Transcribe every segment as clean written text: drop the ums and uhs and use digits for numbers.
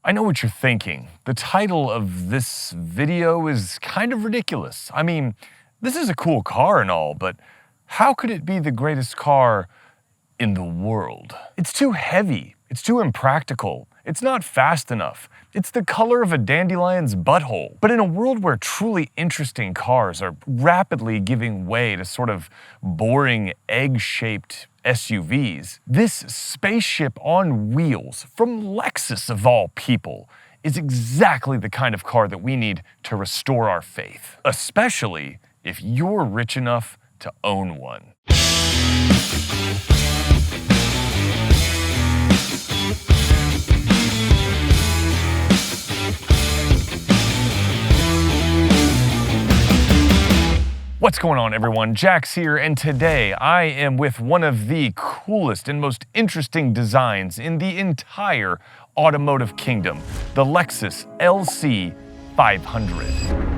I know what you're thinking. The title of this video is kind of ridiculous. I mean, this is a cool car and all, but how could it be the greatest car in the world? It's too heavy. It's too impractical. It's not fast enough. It's the color of a dandelion's butthole. But in a world where truly interesting cars are rapidly giving way to sort of boring egg-shaped SUVs, this spaceship on wheels from Lexus of all people is exactly the kind of car that we need to restore our faith, especially if you're rich enough to own one. What's going on, everyone? Jax here, and today I am with one of the coolest and most interesting designs in the entire automotive kingdom, the Lexus LC500.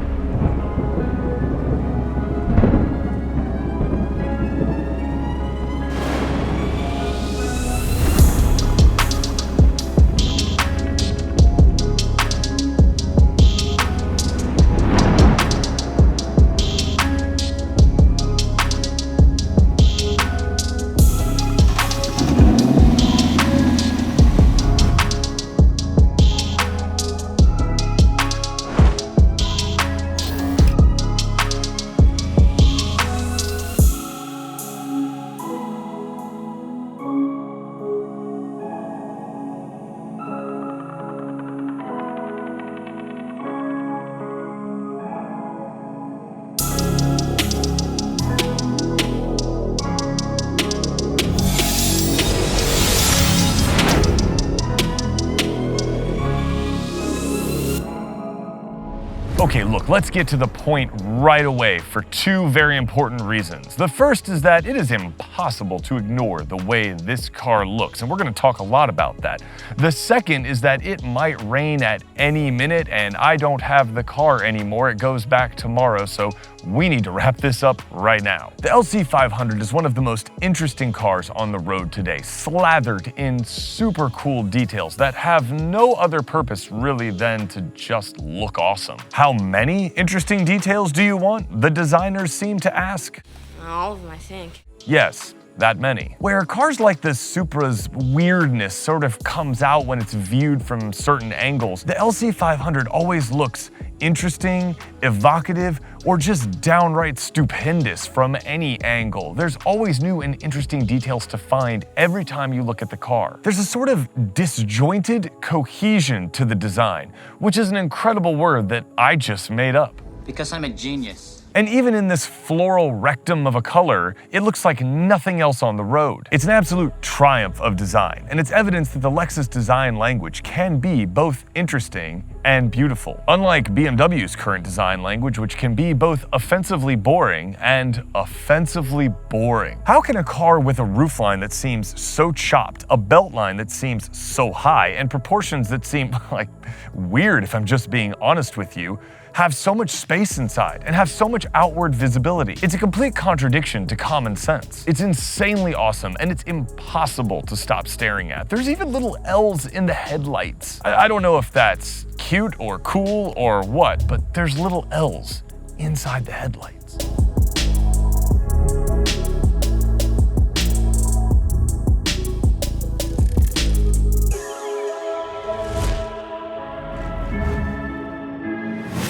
Okay, look, let's get to the point right away for two very important reasons. The first is that it is impossible to ignore the way this car looks, and we're going to talk a lot about that. The second is that it might rain at any minute, and I don't have the car anymore. It goes back tomorrow, so we need to wrap this up right now. The LC500 is one of the most interesting cars on the road today, slathered in super cool details that have no other purpose really than to just look awesome. How many interesting details do you want? The designers seem to ask. All of them, I think. Yes, that many. Where cars like the Supra's weirdness sort of comes out when it's viewed from certain angles, the LC500 always looks interesting, evocative, or just downright stupendous from any angle. There's always new and interesting details to find every time you look at the car. There's a sort of disjointed cohesion to the design, which is an incredible word that I just made up. Because I'm a genius. And even in this floral rectum of a color, it looks like nothing else on the road. It's an absolute triumph of design, and it's evidence that the Lexus design language can be both interesting and beautiful. Unlike BMW's current design language, which can be both offensively boring and offensively boring. How can a car with a roofline that seems so chopped, a beltline that seems so high, and proportions that seem like weird, if I'm just being honest with you, have so much space inside and have so much outward visibility? It's a complete contradiction to common sense. It's insanely awesome, and it's impossible to stop staring at. There's even little L's in the headlights. I don't know if that's cute or cool or what, but there's little L's inside the headlights.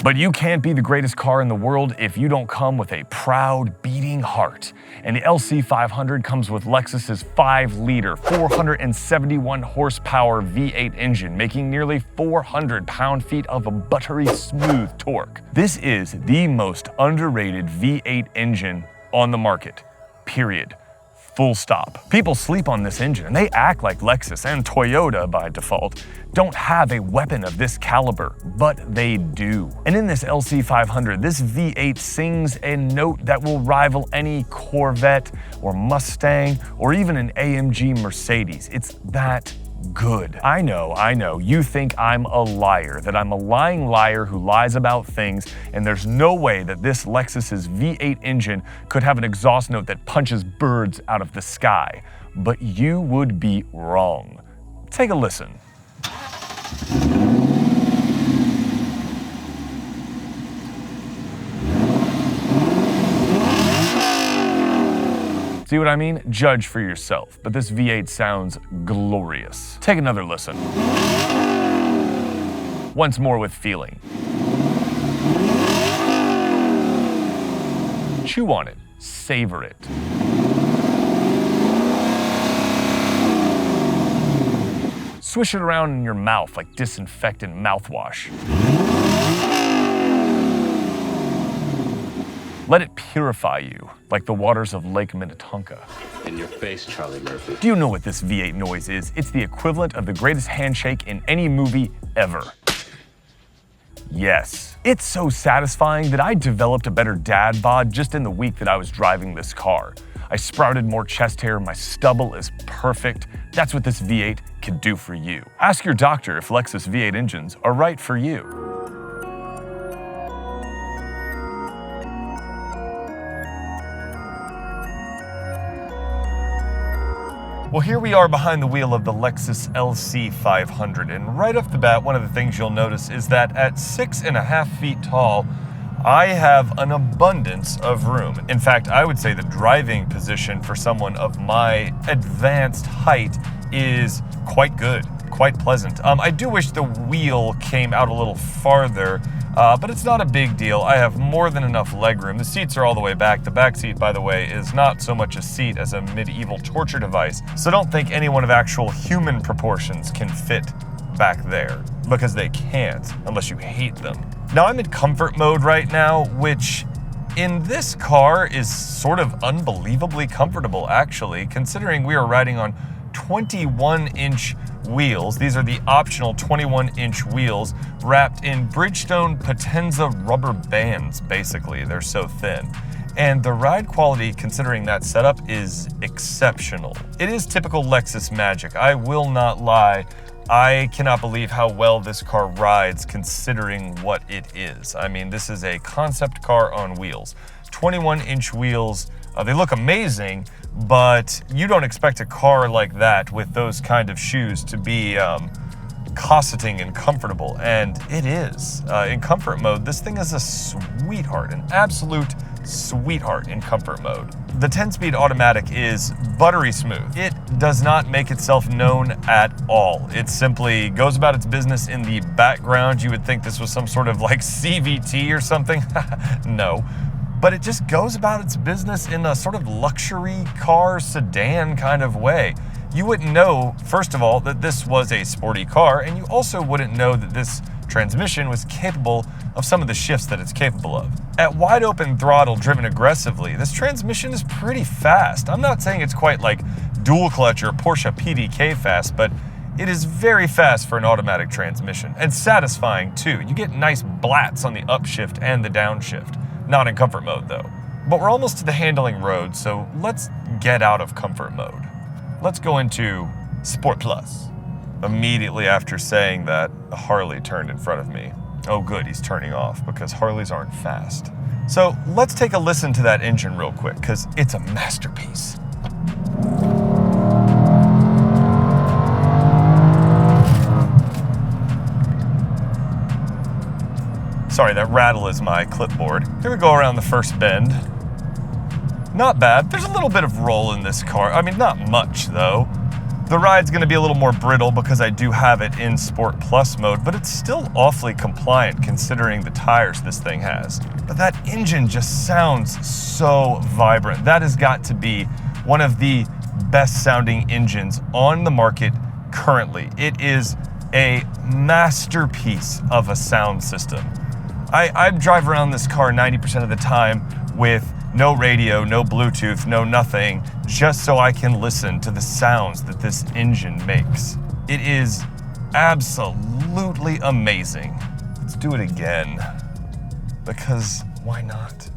But you can't be the greatest car in the world if you don't come with a proud, beating heart. And the LC500 comes with Lexus's 5-liter, 471 horsepower V8 engine, making nearly 400 pound-feet of a buttery smooth torque. This is the most underrated V8 engine on the market, period. Full stop. People sleep on this engine, and they act like Lexus and Toyota, by default, don't have a weapon of this caliber, but they do. And in this LC500, this V8 sings a note that will rival any Corvette or Mustang or even an AMG Mercedes. It's that good. I know, you think I'm a liar, that I'm a lying liar who lies about things, and there's no way that this Lexus's V8 engine could have an exhaust note that punches birds out of the sky. But you would be wrong. Take a listen. See what I mean? Judge for yourself, but this V8 sounds glorious. Take another listen. Once more with feeling. Chew on it, savor it. Swish it around in your mouth like disinfectant mouthwash. Let it purify you like the waters of Lake Minnetonka. In your face, Charlie Murphy. Do you know what this V8 noise is? It's the equivalent of the greatest handshake in any movie ever. Yes. It's so satisfying that I developed a better dad bod just in the week that I was driving this car. I sprouted more chest hair, my stubble is perfect. That's what this V8 can do for you. Ask your doctor if Lexus V8 engines are right for you. Well, here we are behind the wheel of the Lexus LC500, and right off the bat, one of the things you'll notice is that at 6.5 feet tall, I have an abundance of room. In fact, I would say the driving position for someone of my advanced height is quite good, quite pleasant. I do wish the wheel came out a little farther, but it's not a big deal. I have more than enough legroom. The seats are all the way back. The back seat, by the way, is not so much a seat as a medieval torture device. So don't think anyone of actual human proportions can fit back there, because they can't, unless you hate them. Now I'm in comfort mode right now, which in this car is sort of unbelievably comfortable, actually, considering we are riding on 21-inch wheels. These are the optional 21-inch wheels wrapped in Bridgestone Potenza rubber bands, basically. They're so thin. And the ride quality, considering that setup, is exceptional. It is typical Lexus magic, I will not lie. I cannot believe how well this car rides considering what it is. I mean, this is a concept car on wheels. 21-inch wheels, they look amazing, but you don't expect a car like that with those kind of shoes to be cosseting and comfortable, and it is. In comfort mode, this thing is a sweetheart, an absolute sweetheart in comfort mode. The 10-speed automatic is buttery smooth. It does not make itself known at all. It simply goes about its business in the background. You would think this was some sort of like CVT or something. No. But it just goes about its business in a sort of luxury car sedan kind of way. You wouldn't know, first of all, that this was a sporty car, and you also wouldn't know that this transmission was capable of some of the shifts that it's capable of. At wide open throttle driven aggressively, this transmission is pretty fast. I'm not saying it's quite like dual clutch or Porsche PDK fast, but it is very fast for an automatic transmission, and satisfying too. You get nice blats on the upshift and the downshift. Not in comfort mode though. But we're almost to the handling road, so let's get out of comfort mode. Let's go into Sport Plus. Immediately after saying that, a Harley turned in front of me. Oh good, he's turning off, because Harleys aren't fast. So let's take a listen to that engine real quick, because it's a masterpiece. Sorry, that rattle is my clipboard. Here we go around the first bend. Not bad. There's a little bit of roll in this car. I mean, not much though. The ride's gonna be a little more brittle because I do have it in Sport Plus mode, but it's still awfully compliant considering the tires this thing has. But that engine just sounds so vibrant. That has got to be one of the best sounding engines on the market currently. It is a masterpiece of a sound system. I drive around this car 90% of the time with no radio, no Bluetooth, no nothing, just so I can listen to the sounds that this engine makes. It is absolutely amazing. Let's do it again, because why not?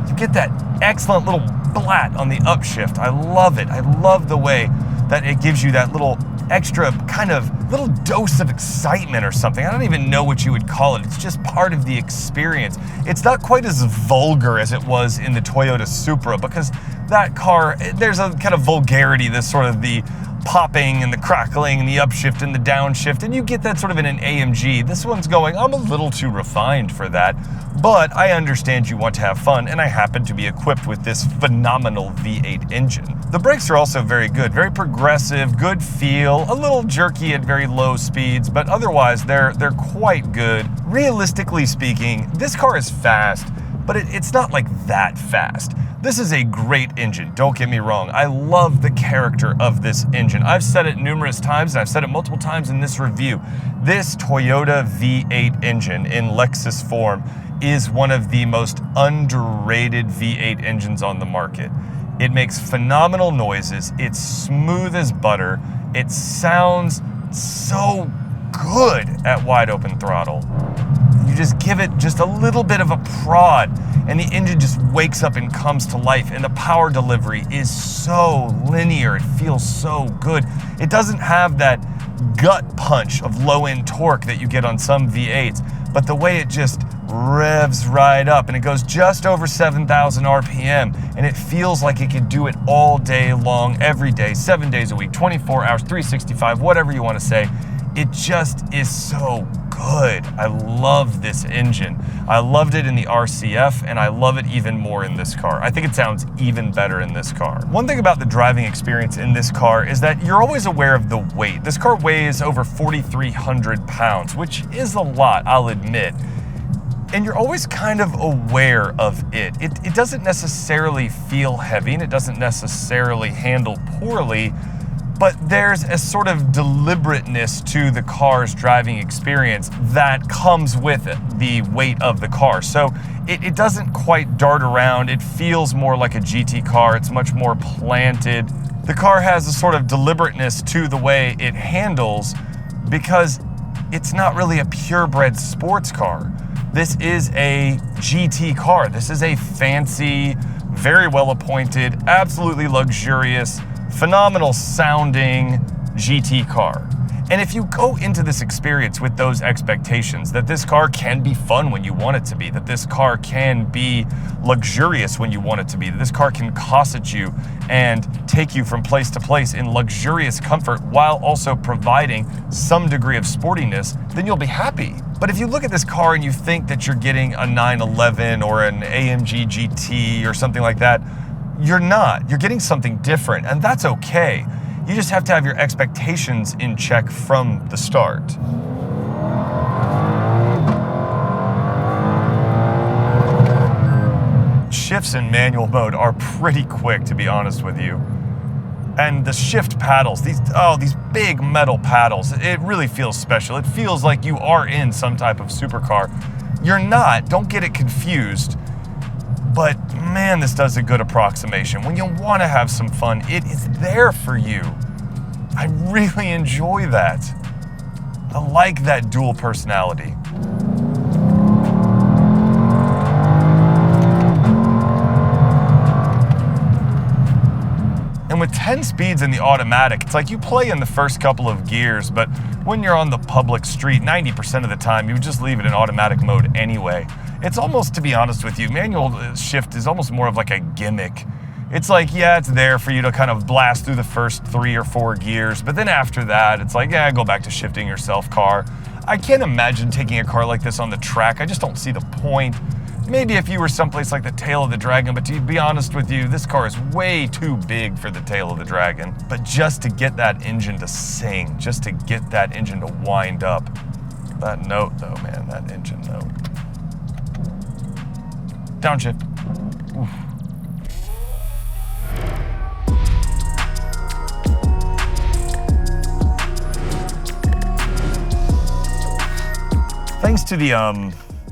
You get that excellent little blat on the upshift. I love it. I love the way that it gives you that little extra kind of little dose of excitement or something. I don't even know what you would call it. It's just part of the experience. It's not quite as vulgar as it was in the Toyota Supra, because that car, there's a kind of vulgarity, this sort of the popping and the crackling and the upshift and the downshift, and you get that sort of in an AMG. This one's going, I'm a little too refined for that, but I understand you want to have fun, and I happen to be equipped with this phenomenal V8 engine. The brakes are also very good, very progressive, good feel, a little jerky at very low speeds, but otherwise they're quite good. Realistically speaking, this car is fast, but it's not like that fast. This is a great engine, don't get me wrong. I love the character of this engine. I've said it numerous times, and I've said it multiple times in this review. This Toyota V8 engine in Lexus form is one of the most underrated V8 engines on the market. It makes phenomenal noises, it's smooth as butter, it sounds so good at wide open throttle. You just give it just a little bit of a prod and the engine just wakes up and comes to life, and the power delivery is so linear, it feels so good. It doesn't have that gut punch of low-end torque that you get on some V8s, but the way it just revs right up and it goes just over 7,000 RPM, and it feels like it can do it all day long, every day, 7 days a week, 24 hours, 365, whatever you want to say. It just is so good. I love this engine. I loved it in the RCF, and I love it even more in this car. I think it sounds even better in this car. One thing about the driving experience in this car is that you're always aware of the weight. This car weighs over 4,300 pounds, which is a lot, I'll admit. And you're always kind of aware of it. It doesn't necessarily feel heavy, and it doesn't necessarily handle poorly, but there's a sort of deliberateness to the car's driving experience that comes with the weight of the car. So it doesn't quite dart around. It feels more like a GT car. It's much more planted. The car has a sort of deliberateness to the way it handles because it's not really a purebred sports car. This is a GT car. This is a fancy, very well appointed, absolutely luxurious, phenomenal sounding GT car. And if you go into this experience with those expectations, that this car can be fun when you want it to be, that this car can be luxurious when you want it to be, that this car can cosset you and take you from place to place in luxurious comfort while also providing some degree of sportiness, then you'll be happy. But if you look at this car and you think that you're getting a 911 or an AMG GT or something like that, you're not. You're getting something different, and that's okay. You just have to have your expectations in check from the start. Shifts in manual mode are pretty quick, to be honest with you. And the shift paddles, these big metal paddles, it really feels special. It feels like you are in some type of supercar. You're not, don't get it confused. But man, this does a good approximation. When you want to have some fun, it is there for you. I really enjoy that. I like that dual personality. And with 10 speeds in the automatic, it's like you play in the first couple of gears, but when you're on the public street, 90% of the time, you just leave it in automatic mode anyway. It's almost, to be honest with you, manual shift is almost more of like a gimmick. It's like, yeah, it's there for you to kind of blast through the first 3 or 4 gears, but then after that, it's like, yeah, go back to shifting yourself, car. I can't imagine taking a car like this on the track. I just don't see the point. Maybe if you were someplace like the Tail of the Dragon, but to be honest with you, this car is way too big for the Tail of the Dragon. But just to get that engine to sing, just to get that engine to wind up. That note though, man, that engine note. Downshift. Oof. Thanks to the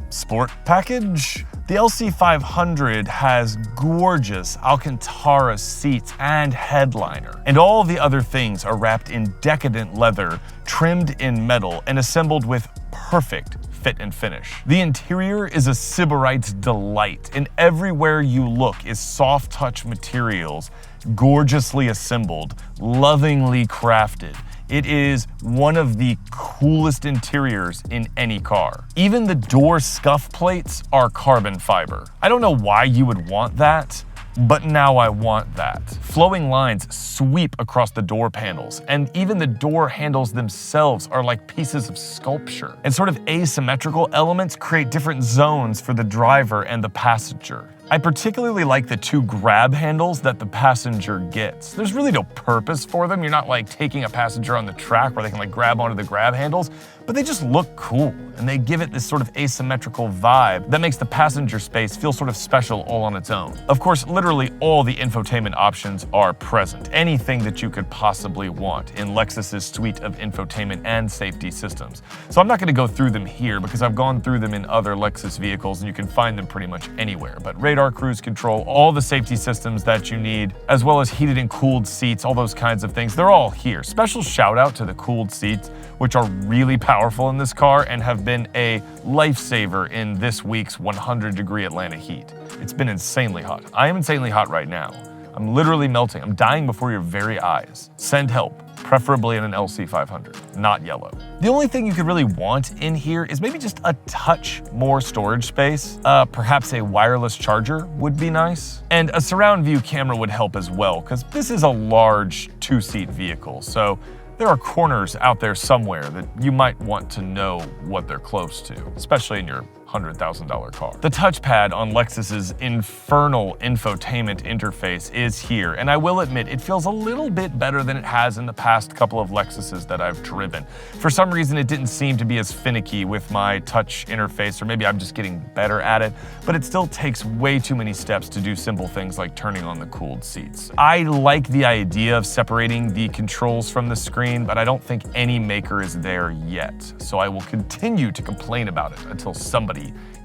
sport package, the LC500 has gorgeous Alcantara seats and headliner, and all the other things are wrapped in decadent leather, trimmed in metal, and assembled with perfect fit and finish. The interior is a Sybarite's delight, and everywhere you look is soft touch materials, gorgeously assembled, lovingly crafted. It is one of the coolest interiors in any car. Even the door scuff plates are carbon fiber. I don't know why you would want that, But now I want that. Flowing lines sweep across the door panels, and even the door handles themselves are like pieces of sculpture. And sort of asymmetrical elements create different zones for the driver and the passenger. I particularly like the two grab handles that the passenger gets. There's really no purpose for them. You're not like taking a passenger on the track where they can like grab onto the grab handles, but they just look cool and they give it this sort of asymmetrical vibe that makes the passenger space feel sort of special all on its own. Of course, literally all the infotainment options are present, anything that you could possibly want in Lexus's suite of infotainment and safety systems. So I'm not going to go through them here because I've gone through them in other Lexus vehicles and you can find them pretty much anywhere. But radar, cruise control, all the safety systems that you need, as well as heated and cooled seats, all those kinds of things, they're all here. Special shout out to the cooled seats, which are really powerful in this car and have been a lifesaver in this week's 100-degree Atlanta heat. It's been insanely hot. I am insanely hot right now. I'm literally melting. I'm dying before your very eyes. Send help, preferably in an LC500, not yellow. The only thing you could really want in here is maybe just a touch more storage space. Perhaps a wireless charger would be nice. And a surround view camera would help as well, because this is a large two-seat vehicle. So there are corners out there somewhere that you might want to know what they're close to, especially in your $100,000 car. The touchpad on Lexus's infernal infotainment interface is here, and I will admit it feels a little bit better than it has in the past couple of Lexuses that I've driven. For some reason, it didn't seem to be as finicky with my touch interface, or maybe I'm just getting better at it, but it still takes way too many steps to do simple things like turning on the cooled seats. I like the idea of separating the controls from the screen, but I don't think any maker is there yet, so I will continue to complain about it until somebody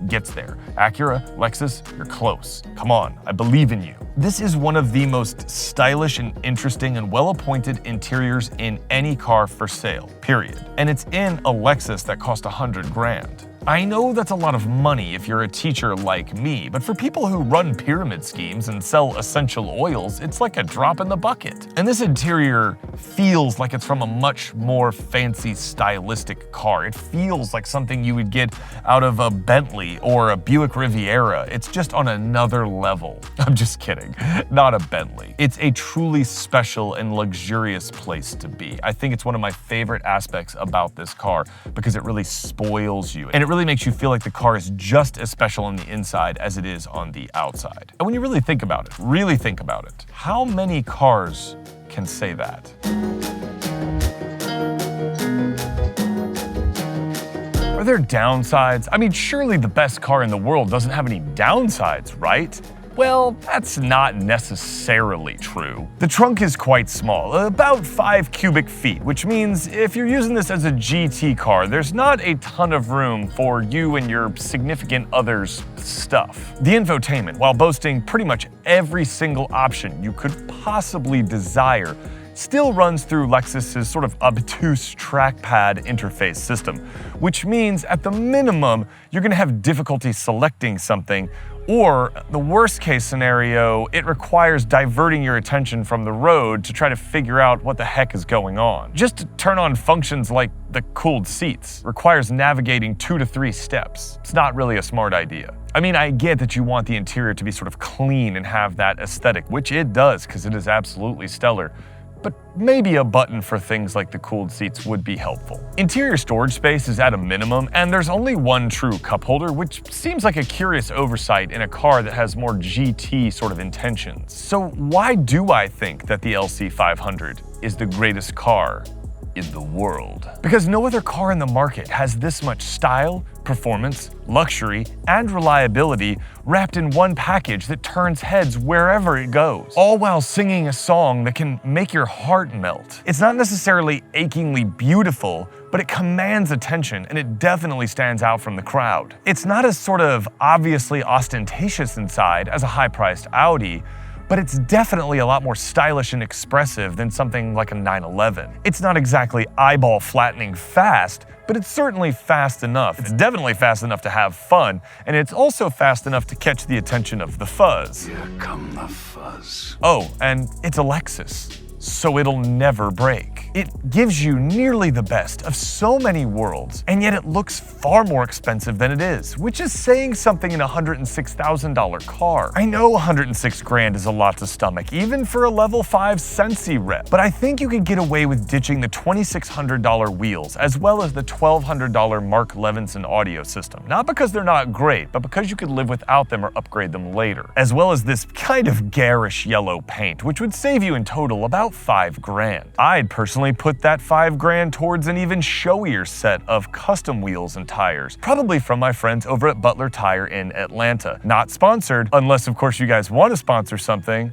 gets there. Acura, Lexus, you're close. Come on, I believe in you. This is one of the most stylish and interesting and well-appointed interiors in any car for sale, period. And it's in a Lexus that cost $100 grand. I know that's a lot of money if you're a teacher like me, but for people who run pyramid schemes and sell essential oils, it's like a drop in the bucket. And this interior feels like it's from a much more fancy, stylistic car. It feels like something you would get out of a Bentley or a Buick Riviera. It's just on another level. I'm just kidding, not a Bentley. It's a truly special and luxurious place to be. I think it's one of my favorite aspects about this car because it really spoils you. And it really makes you feel like the car is just as special on the inside as it is on the outside. And when you really think about it, how many cars can say that? Are there downsides? I mean, surely the best car in the world doesn't have any downsides, right? Well, that's not necessarily true. The trunk is quite small, about 5 cubic feet, which means if you're using this as a GT car, there's not a ton of room for you and your significant other's stuff. The infotainment, while boasting pretty much every single option you could possibly desire, still runs through Lexus's sort of obtuse trackpad interface system, which means at the minimum, you're gonna have difficulty selecting something, or the worst case scenario, it requires diverting your attention from the road to try to figure out what the heck is going on. Just to turn on functions like the cooled seats requires navigating 2 to 3 steps. It's not really a smart idea. I mean, I get that you want the interior to be sort of clean and have that aesthetic, which it does because it is absolutely stellar. But maybe a button for things like the cooled seats would be helpful. Interior storage space is at a minimum, and there's only one true cup holder, which seems like a curious oversight in a car that has more GT sort of intentions. So why do I think that the LC500 is the greatest car in the world? Because no other car in the market has this much style, performance, luxury, and reliability wrapped in one package that turns heads wherever it goes, all while singing a song that can make your heart melt. It's not necessarily achingly beautiful, but it commands attention and it definitely stands out from the crowd. It's not as sort of obviously ostentatious inside as a high-priced Audi, but it's definitely a lot more stylish and expressive than something like a 911. It's not exactly eyeball-flattening fast, but it's certainly fast enough. It's definitely fast enough to have fun, and it's also fast enough to catch the attention of the fuzz. Here come the fuzz. Oh, and it's a Lexus. so it'll never break. It gives you nearly the best of so many worlds, and yet it looks far more expensive than it is, which is saying something in a $106,000 car. I know 106 grand is a lot to stomach, even for a level 5 Sensi rep, but I think you could get away with ditching the $2,600 wheels, as well as the $1,200 Mark Levinson audio system. Not because they're not great, but because you could live without them or upgrade them later. As well as this kind of garish yellow paint, which would save you in total about 5 grand. I'd personally put that 5 grand towards an even showier set of custom wheels and tires, probably from my friends over at Butler Tire in Atlanta. Not sponsored, unless of course you guys want to sponsor something.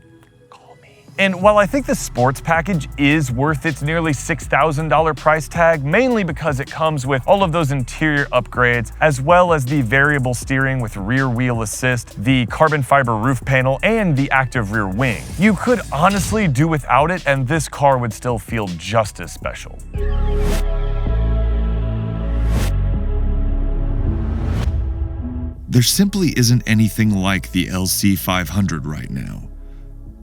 And while I think the sports package is worth its nearly $6,000 price tag, mainly because it comes with all of those interior upgrades, as well as the variable steering with rear wheel assist, the carbon fiber roof panel, and the active rear wing, you could honestly do without it, and this car would still feel just as special. There simply isn't anything like the LC500 right now.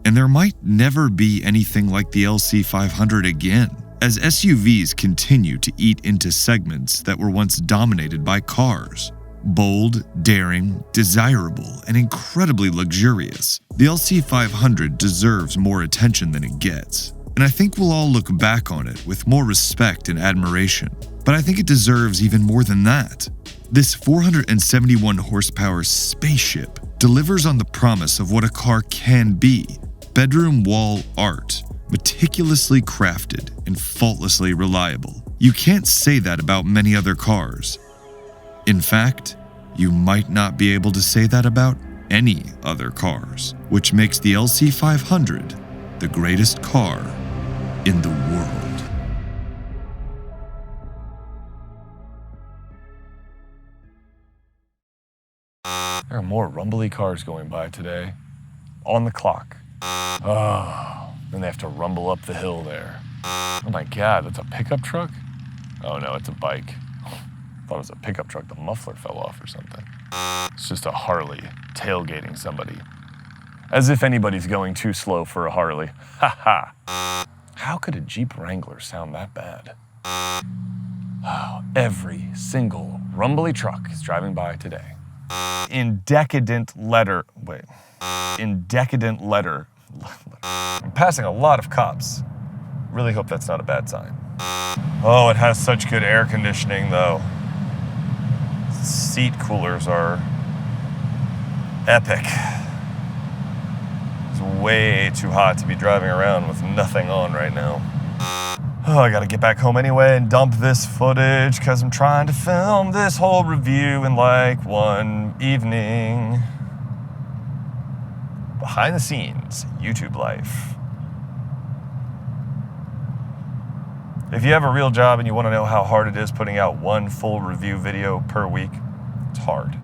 And there might never be anything like the LC500 again, as SUVs continue to eat into segments that were once dominated by cars. Bold, daring, desirable, and incredibly luxurious, the LC500 deserves more attention than it gets. And I think we'll all look back on it with more respect and admiration. But I think it deserves even more than that. This 471 horsepower spaceship delivers on the promise of what a car can be. Bedroom wall art, meticulously crafted and faultlessly reliable. You can't say that about many other cars. In fact, you might not be able to say that about any other cars, which makes the LC500 the greatest car in the world. There are more rumbly cars going by today. On the clock. Oh, then they have to rumble up the hill there. Oh my God, that's a pickup truck? Oh no, it's a bike. Thought it was a pickup truck, the muffler fell off or something. It's just a Harley tailgating somebody. As if anybody's going too slow for a Harley. Ha ha. How could a Jeep Wrangler sound that bad? Oh, every single rumbly truck is driving by today. In decadent letter, I'm passing a lot of cops. Really hope that's not a bad sign. Oh, it has such good air conditioning though. Seat coolers are epic. It's way too hot to be driving around with nothing on right now. Oh, I gotta get back home anyway and dump this footage because I'm trying to film this whole review in like one evening. Behind the scenes, YouTube life. If you have a real job and you want to know how hard it is putting out one full review video per week, it's hard.